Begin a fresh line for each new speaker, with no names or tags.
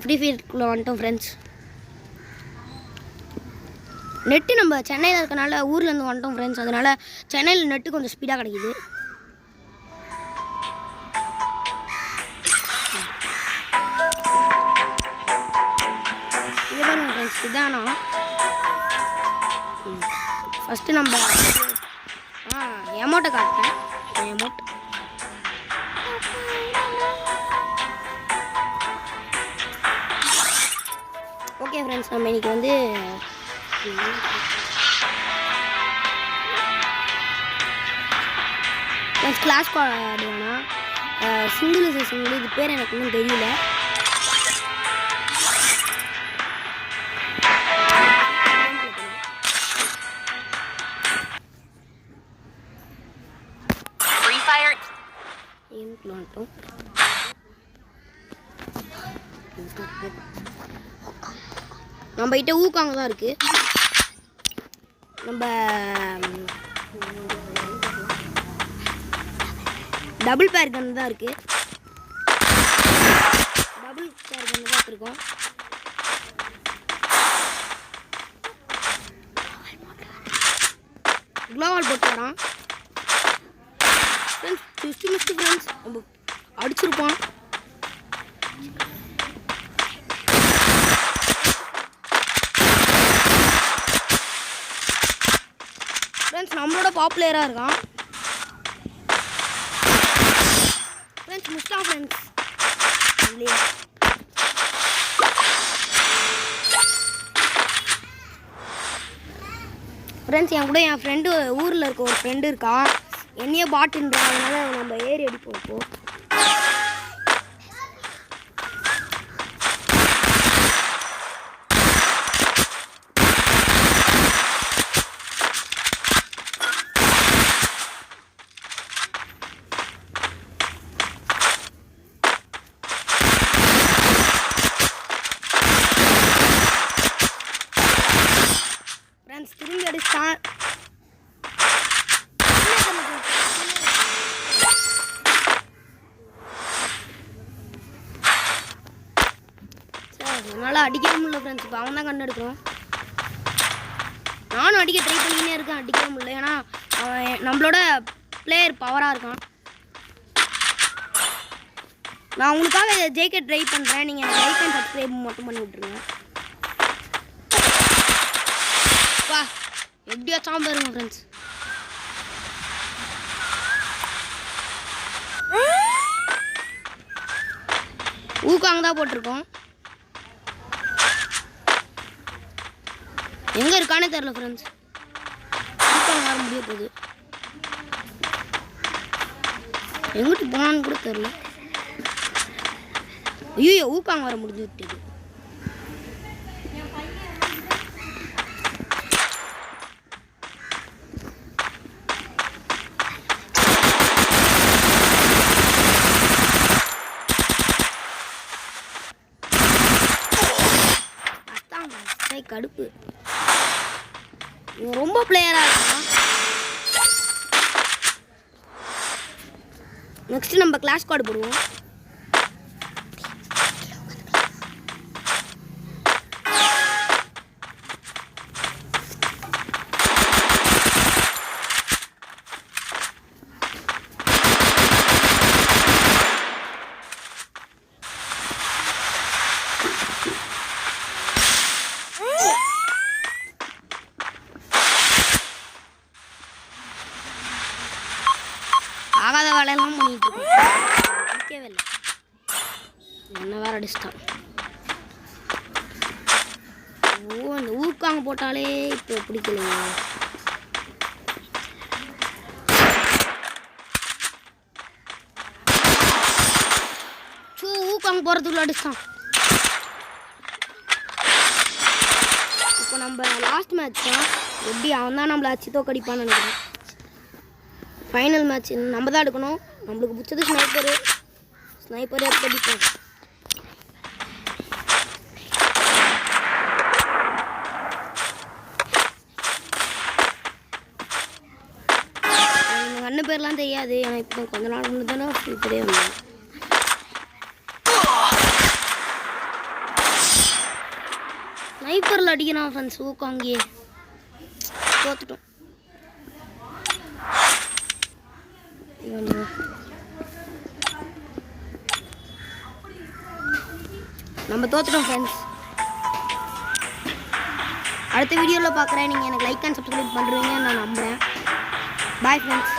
Free ஃபயருக்குள்ளே வந்துட்டோம் friends. Net நம்ம சென்னையில் இருக்கனால ஊர்லேருந்து வந்துட்டோம் ஃப்ரெண்ட்ஸ். அதனால் சென்னையில் நெட்டு கொஞ்சம் ஸ்பீடாக கிடைக்குது. இது பாருங்க ஃப்ரெண்ட்ஸ், இதானா ஃபஸ்ட்டு நம்ம எமௌண்ட்டை காட்டுறேன். எமௌண்ட் ஓகே ஃப்ரெண்ட்ஸ், நம்ம இன்றைக்கி வந்து கிளாஸ் ஸ்குவாட் வேணாம், சிங்கிள் இது பேர் எனக்கு இன்னும் தெரியல. நம்ம கிட்ட ஊக்காங்க தான் இருக்கு. நம்ம டபுள் பேர் கன் தான் இருக்கு. டபுள் பேர் கன் தான் இருக்கோம். க்ளோவால் போட்டு வரோம் ஃப்ரெண்ட்ஸ். மிஸ்ட் ஃப்ரெண்ட்ஸ், நம்ம அடிச்சிருப்போம். ஃப்ரெண்ட்ஸ் நம்மளோட பாப்புலராக இருக்கான் ஃப்ரெண்ட்ஸ். மிஸ்டான் ஃப்ரெண்ட்ஸ். இல்லையா ஃப்ரெண்ட்ஸ், என் கூட என் ஃப்ரெண்டு ஊரில் இருக்க ஒரு ஃப்ரெண்டு இருக்கான். என்னையே பாட்டுன்றான். அதனால நம்ம ஏறி அடிப்போம். இப்போது ஃப்ரெண்ட்ஸ் திரும்பி அடிச்சான். என்னால் அடிக்கவே முடியல ஃப்ரெண்ட்ஸ். இப்போ அவன் தான் கண்டு எடுக்கிறோம். நானும் அடிக்க ட்ரை பண்ணிக்கினே இருக்கேன், அடிக்கவே முடியல. ஏன்னா அவன் நம்மளோட பிளேயர் பவராக இருக்கான். நான் உங்களுக்காக ஜெயிக்க ட்ரை பண்ணுறேன். நீங்கள் லைக் அண்ட் சப்ஸ்கிரைப் மட்டும் பண்ணி விட்ருங்க. வா எப்படியா சாம்பாருங்க ஃப்ரெண்ட்ஸ். ஊக்காங்க தான் போட்டிருக்கோம். எங்கே இருக்கானே தெரில ஃப்ரெண்ட்ஸ். ஊக்காங்க வர முடிய போகுது. எங்கிட்டு போனான்னு கூட தெரில. ஐயோ ஊக்காங்க வர முடிஞ்சு விட்டுது. கடுப்பு. ரொம்ப பிளேயராக இருக்கான். நெக்ஸ்ட் நம்ம கிளாஸ் ஸ்குவாட் போடுவோம். ஆகாத வேலையெல்லாம் பண்ணிட்டு இருக்கோம். நிற்கவே இல்லை. என்ன வேற அடிச்சிட்டான். அந்த ஊக்காங்க போட்டாலே இப்போ பிடிக்கலைங்க. ஊக்காங்க போகிறதுக்குள்ள அடிச்சிட்டான். இப்போ நம்ம லாஸ்ட் மேட்ச் தான். எப்படி அவன் தான் நம்மளை அச்சு தோக்கடிப்பான்னு நினைக்கிறேன். ஃபைனல் மேட்ச் நம்ம தான் எடுக்கணும். நம்மளுக்கு பிடிச்சது ஸ்னைப்பரு எடுத்து அடிப்போம். எங்கள் அண்ணன் பேர்லாம் தெரியாது. ஏன்னா இப்போ கொஞ்ச நாள் முன்னாடி தானே இப்படியே வந்தேன். ஸ்னைப்பரில் அடிக்கிறான் ஃப்ரெண்ட்ஸ் ஊக்கம் அங்கேயே தோத்துட்டோம். நம்ம தோத்துட்டோம் ஃப்ரெண்ட்ஸ். அடுத்த வீடியோவில் பார்க்குறேன். நீங்கள் எனக்கு லைக் அண்ட் சப்ஸ்கிரைப் பண்ணுறீங்கன்னு நான் நம்புகிறேன். Bye friends.